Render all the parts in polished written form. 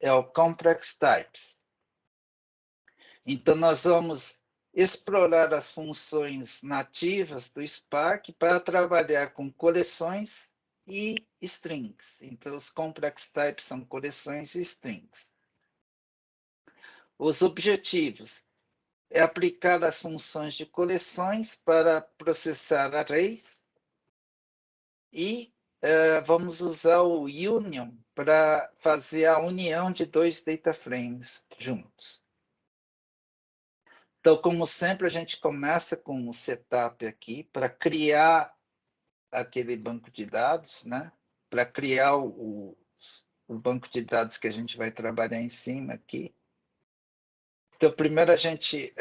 é o Complex Types. Então, nós vamos explorar as funções nativas do Spark para trabalhar com coleções e strings. Então, os Complex Types são coleções e strings. Os objetivos é aplicar as funções de coleções para processar arrays e vamos usar o union para fazer a união de dois data frames juntos. Então, como sempre, a gente começa com o setup aqui para criar aquele banco de dados, né? Para criar o banco de dados que a gente vai trabalhar em cima aqui. Então, primeiro a gente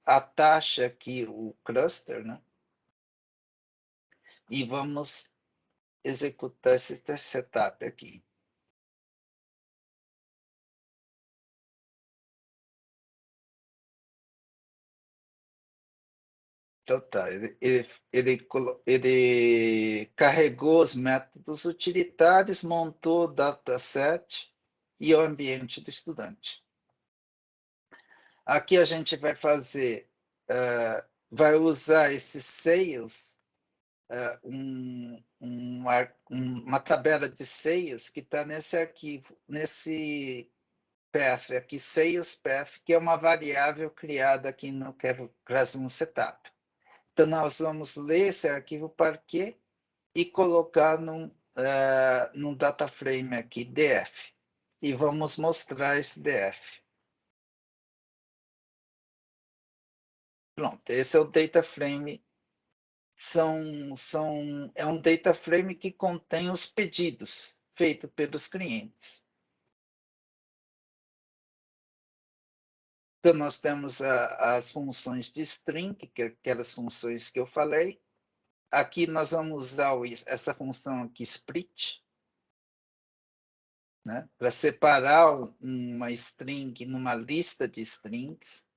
atacha aqui o cluster, né? E vamos executar esse setup aqui. Então tá, ele carregou os métodos utilitários, montou o dataset e o ambiente do estudante. Aqui a gente vai fazer, vai usar esses seios, uma tabela de seios que está nesse arquivo, nesse path aqui, seios path, que é uma variável criada aqui no Classroom Setup. Então, nós vamos ler esse arquivo Parquet e colocar num data frame aqui, df. E vamos mostrar esse df. Pronto, esse é o data frame. É um data frame que contém os pedidos feitos pelos clientes. Então, nós temos as funções de string, que é aquelas funções que eu falei. Aqui nós vamos usar essa função aqui, split, né, para separar uma string numa lista de strings.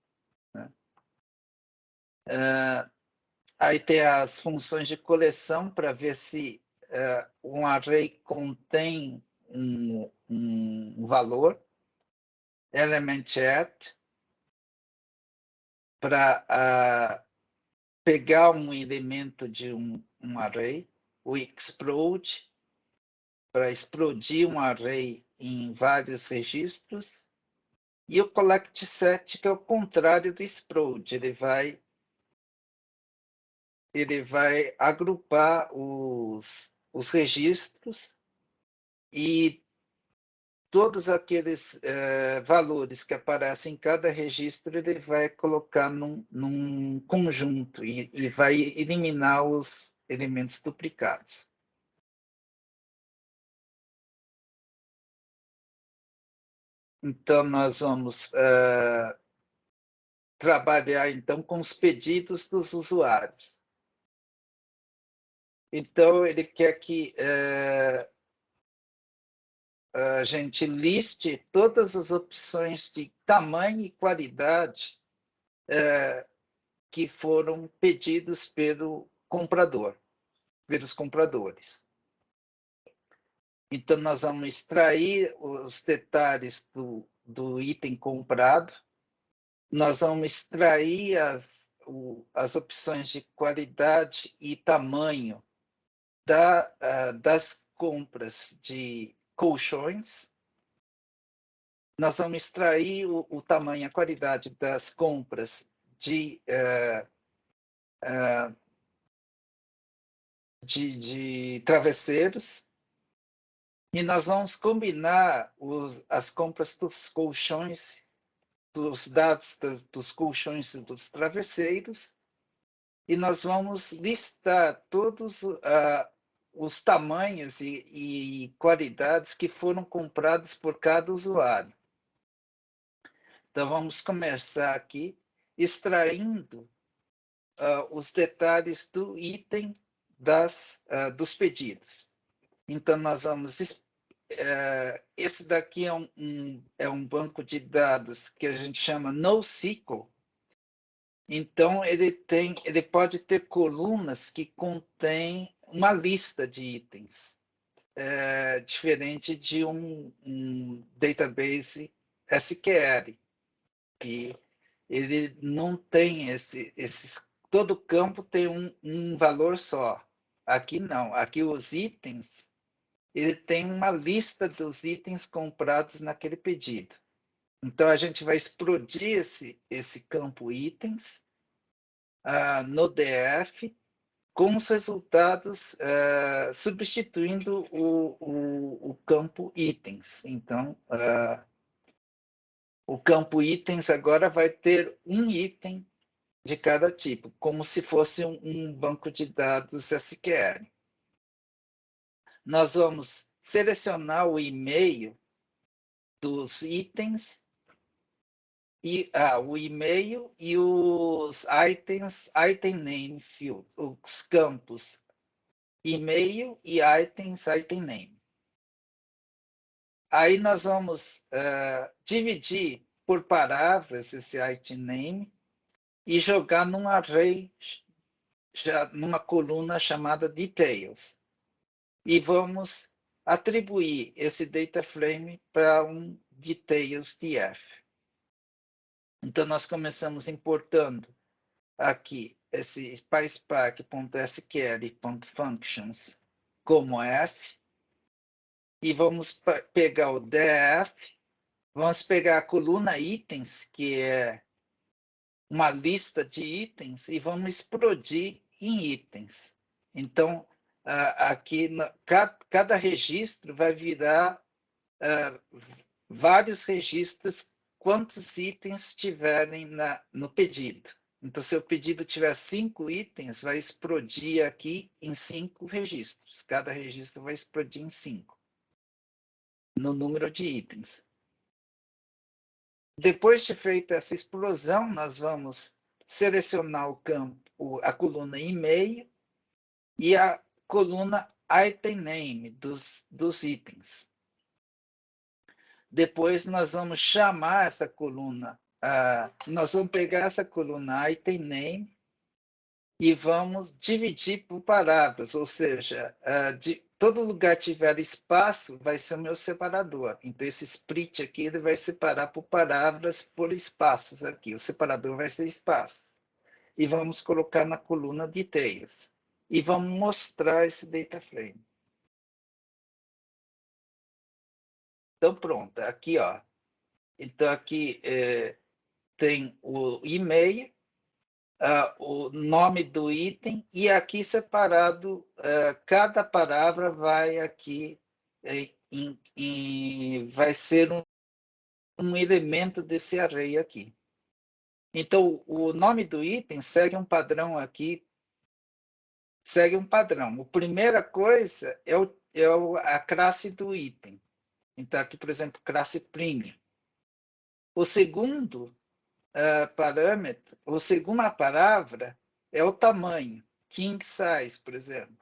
Né. Aí tem as funções de coleção para ver se um array contém um valor. Element add, para pegar um elemento de um array. O explode, para explodir um array em vários registros. E o collect set, que é o contrário do explode. Ele vai agrupar os registros e todos aqueles valores que aparecem em cada registro, ele vai colocar num conjunto e vai eliminar os elementos duplicados. Então, nós vamos trabalhar então com os pedidos dos usuários. Então, ele quer que a gente liste todas as opções de tamanho e qualidade que foram pedidos pelo comprador, pelos compradores. Então, nós vamos extrair os detalhes do item comprado, nós vamos extrair as opções de qualidade e tamanho das compras de colchões, nós vamos extrair o tamanho e a qualidade das compras de travesseiros, e nós vamos combinar as compras dos colchões, dos dados dos colchões e dos travesseiros, e nós vamos listar todos os tamanhos e qualidades que foram comprados por cada usuário. Então, vamos começar aqui extraindo os detalhes do item dos pedidos. Então, nós vamos... esse daqui é um banco de dados que a gente chama NoSQL. Então, ele pode ter colunas que contêm uma lista de itens. diferente de um database SQL, que ele não tem todo campo tem um valor só. Aqui não, aqui os itens, ele tem uma lista dos itens comprados naquele pedido. Então, a gente vai explodir esse campo itens no DF, com os resultados substituindo o campo itens. Então, o campo itens agora vai ter um item de cada tipo, como se fosse um banco de dados SQL. Nós vamos selecionar o e-mail dos itens e o e-mail e os itens, item name field, os campos e-mail e items, item name. Aí nós vamos dividir por palavras esse item name e jogar num array, numa coluna chamada details. E vamos atribuir esse data frame para um details df. Então, nós começamos importando aqui esse PySpark.sql.functions como f, e vamos pegar o df, vamos pegar a coluna itens, que é uma lista de itens, e vamos explodir em itens. Então, aqui, cada registro vai virar vários registros, quantos itens tiverem no pedido. Então, se o pedido tiver 5 itens, vai explodir aqui em 5 registros. Cada registro vai explodir em 5, no número de itens. Depois de feita essa explosão, nós vamos selecionar o campo, a coluna e-mail e a coluna item name dos itens. Depois nós vamos chamar essa coluna, nós vamos pegar essa coluna item name e vamos dividir por palavras, ou seja, de todo lugar que tiver espaço vai ser o meu separador. Então, esse split aqui ele vai separar por palavras, por espaços aqui. O separador vai ser espaços. E vamos colocar na coluna details. E vamos mostrar esse data frame. Então, pronto. Aqui, ó. Então, aqui tem o e-mail, o nome do item, e aqui separado, cada palavra vai aqui, vai ser um elemento desse array aqui. Então, o nome do item segue um padrão aqui, segue um padrão. A primeira coisa é a classe do item. Então, aqui, por exemplo, classe premium. O segundo parâmetro, ou segunda palavra, é o tamanho, king size, por exemplo.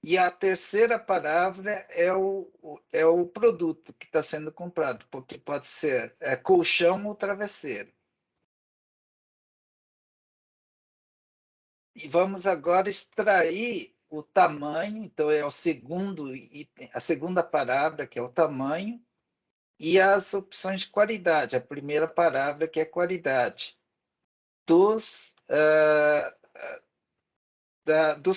E a terceira palavra é o produto que está sendo comprado, porque pode ser colchão ou travesseiro. E vamos agora extrair o tamanho, então é o segundo item, a segunda palavra, que é o tamanho, e as opções de qualidade, a primeira palavra, que é qualidade, dos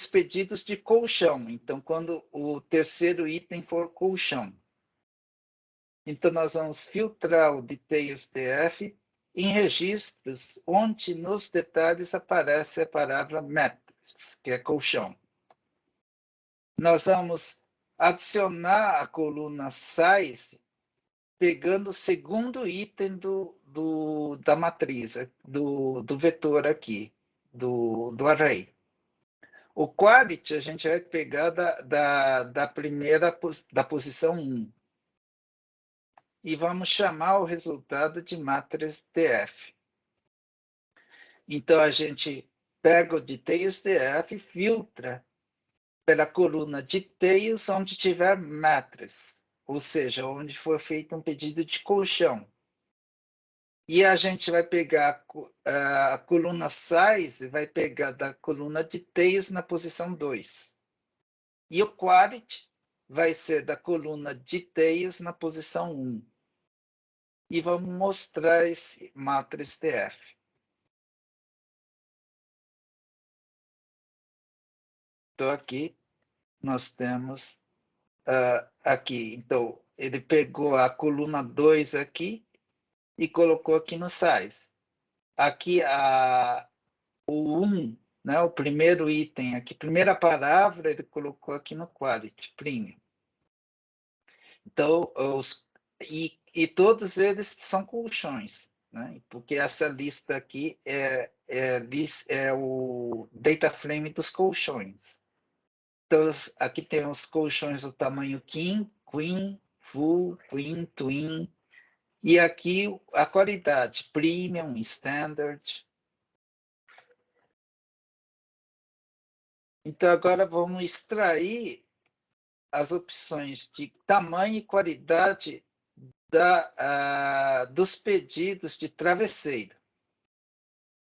pedidos de colchão. Então, quando o terceiro item for colchão. Então, nós vamos filtrar o details df em registros onde nos detalhes aparece a palavra mattress, que é colchão. Nós vamos adicionar a coluna size pegando o segundo item da matriz, do vetor aqui, do array. O quality a gente vai pegar da posição 1. E vamos chamar o resultado de matriz df. Então, a gente pega o details df e filtra pela coluna details onde tiver matriz, ou seja, onde for feito um pedido de colchão. E a gente vai pegar a coluna size, vai pegar da coluna details na posição 2. E o quality vai ser da coluna Details na posição 1. E vamos mostrar esse matrix TF. Então, aqui nós temos aqui. Então, ele pegou a coluna 2 aqui e colocou aqui no size. Aqui o 1, né, o primeiro item aqui, primeira palavra, ele colocou aqui no quality, premium. Então, e todos eles são colchões, né? Porque essa lista aqui é o data frame dos colchões. Então, aqui tem os colchões do tamanho King, Queen, Full, Queen, Twin. E aqui a qualidade, Premium, Standard. Então, agora vamos extrair as opções de tamanho e qualidade dos pedidos de travesseiro.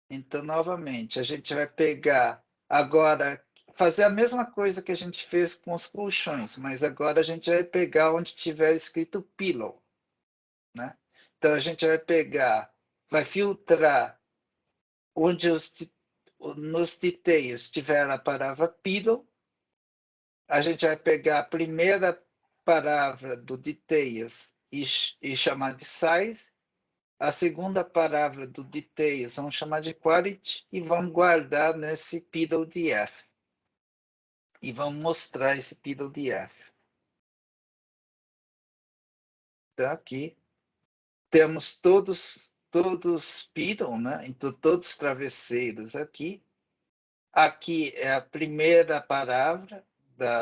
Então, novamente, a gente vai pegar agora, fazer a mesma coisa que a gente fez com os colchões, mas agora a gente vai pegar onde tiver escrito pillow, né? Então, a gente vai pegar, vai filtrar onde nos details tiver a palavra pillow, a gente vai pegar a primeira palavra do details e chamar de size, a segunda palavra do details vamos chamar de quality e vamos guardar nesse PWDF. E vamos mostrar esse PWDF. Então, aqui temos todos pillow, né? Então, todos os travesseiros aqui. Aqui é a primeira palavra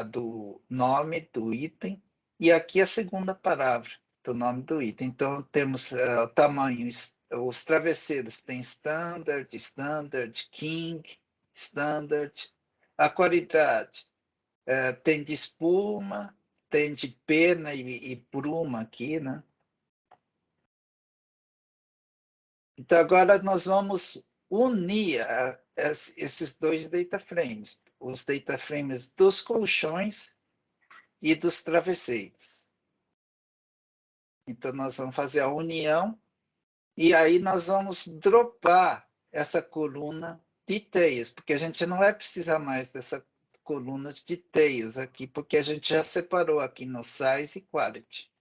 do nome do item e aqui a segunda palavra do nome do item. Então, temos o tamanho, os travesseiros têm standard, standard, king, standard. A qualidade tem de espuma, tem de pena e pluma aqui, né? Então, agora nós vamos unir esses dois data frames, os data frames dos colchões e dos travesseiros. Então, nós vamos fazer a união e aí nós vamos dropar essa coluna details, porque a gente não vai precisar mais dessa coluna de details aqui, porque a gente já separou aqui no size e quality.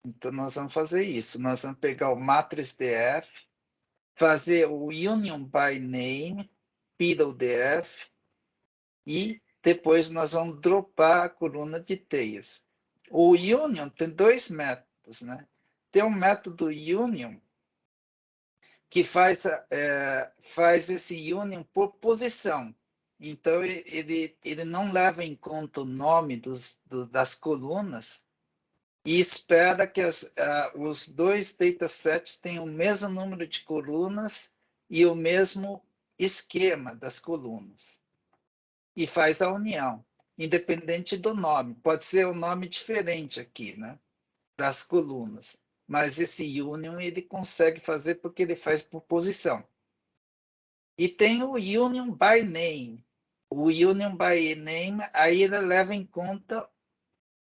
Então, nós vamos fazer isso. Nós vamos pegar o matrix DF, fazer o Union by Name, PWDF, e depois nós vamos dropar a coluna de teias. O Union tem dois métodos, né? Tem um método Union que faz esse Union por posição. Então, ele não leva em conta o nome das colunas e espera que os dois datasets tenham o mesmo número de colunas e o mesmo esquema das colunas. E faz a união, independente do nome. Pode ser um nome diferente aqui, né, das colunas. Mas esse union ele consegue fazer porque ele faz por posição. E tem o union by name. O union by name, aí ele leva em conta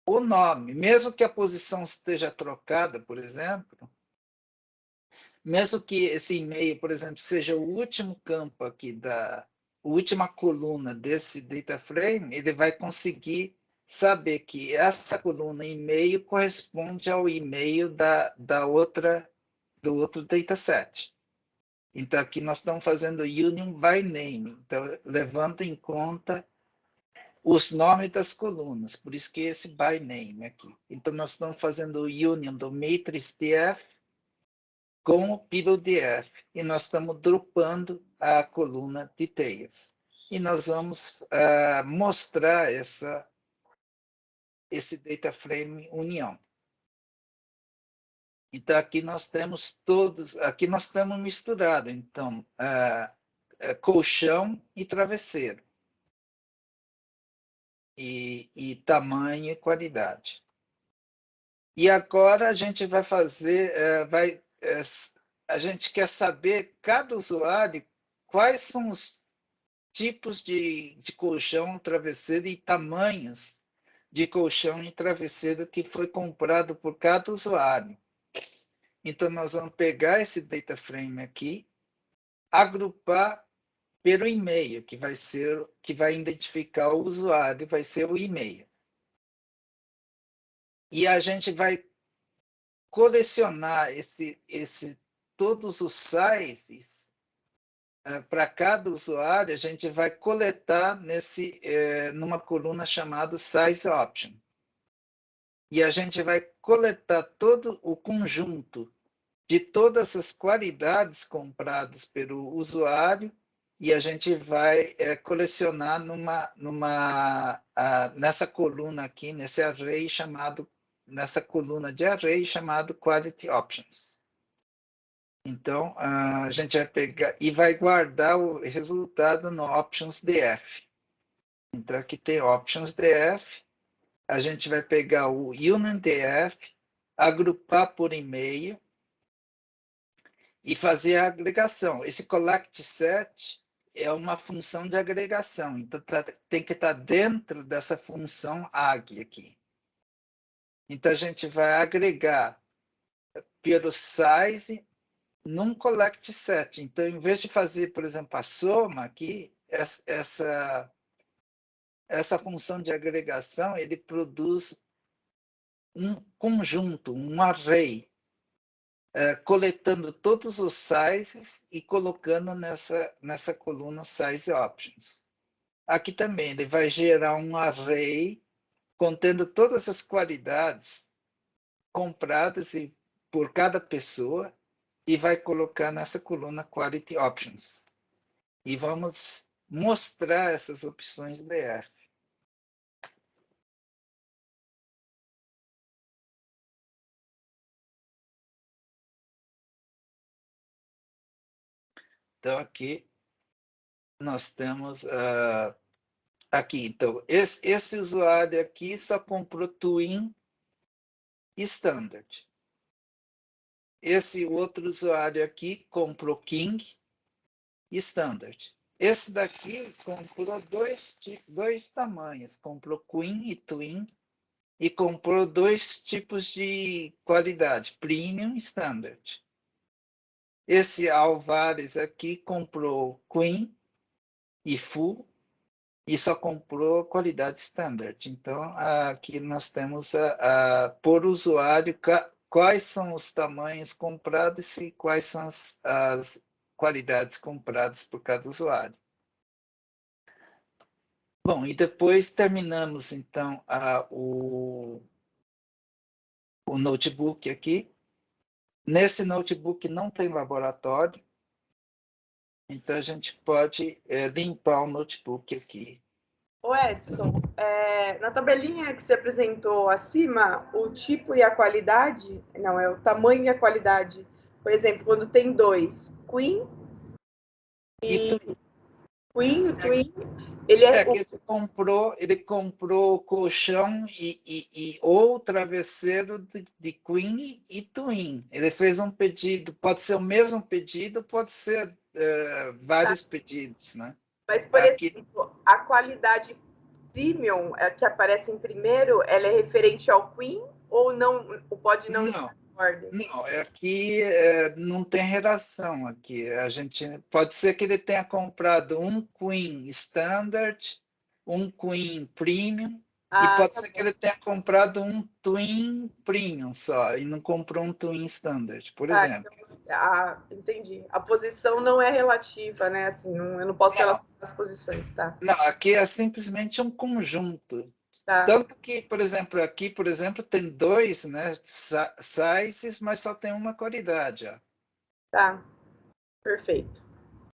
o nome, mesmo que a posição esteja trocada, por exemplo, mesmo que esse e-mail, por exemplo, seja o último campo aqui a última coluna desse data frame, ele vai conseguir saber que essa coluna e-mail corresponde ao e-mail do outro dataset. Então, aqui nós estamos fazendo union by name, então, levando em conta os nomes das colunas, por isso que esse by name aqui. Então, nós estamos fazendo o union do matrix DF com o PWDF, e nós estamos dropando a coluna details. E nós vamos mostrar esse data frame união. Então, aqui nós temos aqui nós estamos misturados, então, colchão e travesseiro. E tamanho e qualidade. E agora a gente vai fazer, a gente quer saber, cada usuário, quais são os tipos de colchão, travesseiro e tamanhos de colchão e travesseiro que foi comprado por cada usuário. Então, nós vamos pegar esse data frame aqui, agrupar pelo e-mail, que vai identificar o usuário, vai ser o e-mail. E a gente vai colecionar todos os sizes para cada usuário, a gente vai coletar numa coluna chamada Size Option. E a gente vai coletar todo o conjunto de todas as qualidades compradas pelo usuário e a gente vai colecionar nessa coluna aqui, nessa coluna de array chamado Quality Options. Então, a gente vai pegar e vai guardar o resultado no OptionsDF. Então, aqui tem OptionsDF, a gente vai pegar o UnionDF, agrupar por e-mail e fazer a agregação. Esse collectSet é uma função de agregação, então tem que estar dentro dessa função AG aqui. Então, a gente vai agregar pelo size num collectSet. Então, em vez de fazer, por exemplo, a soma aqui, essa função de agregação, ele produz um conjunto, um array, coletando todos os sizes e colocando nessa coluna Size Options. Aqui também, ele vai gerar um array contendo todas as qualidades compradas por cada pessoa, e vai colocar nessa coluna Quality Options. E vamos mostrar essas opções DF. Então, aqui nós temos aqui. Então, esse usuário aqui só comprou Twin Standard. Esse outro usuário aqui comprou King Standard. Esse daqui comprou dois tamanhos, comprou Queen e Twin, e comprou dois tipos de qualidade, Premium e Standard. Esse Alvares aqui comprou Queen e Full, e só comprou qualidade Standard. Então, aqui nós temos por usuário quais são os tamanhos comprados e quais são as qualidades compradas por cada usuário. Bom, e depois terminamos, então, o notebook aqui. Nesse notebook não tem laboratório, então a gente pode limpar o notebook aqui. Ô Edson, na tabelinha que você apresentou acima, o tipo e a qualidade, não, é o tamanho e a qualidade. Por exemplo, quando tem dois, Queen e Twin, ele é que ele comprou colchão ou travesseiro de Queen e Twin. Ele fez um pedido, pode ser o mesmo pedido, pode ser vários pedidos, né? Mas, por exemplo, a qualidade premium que aparece em primeiro, ela é referente ao Queen ou não? Pode não estar em ordem? Não, aqui não tem relação aqui. A gente pode ser que ele tenha comprado um Queen Standard, um Queen Premium, e pode ser que ele tenha comprado um Twin Premium só, e não comprou um Twin Standard, por exemplo. Então, entendi. A posição não é relativa, né? Assim, eu não posso relacionar as posições, tá? Não, aqui é simplesmente um conjunto. Tá. Tanto que, por exemplo, aqui, tem dois, né, sizes, mas só tem uma qualidade. Ó. Tá, perfeito.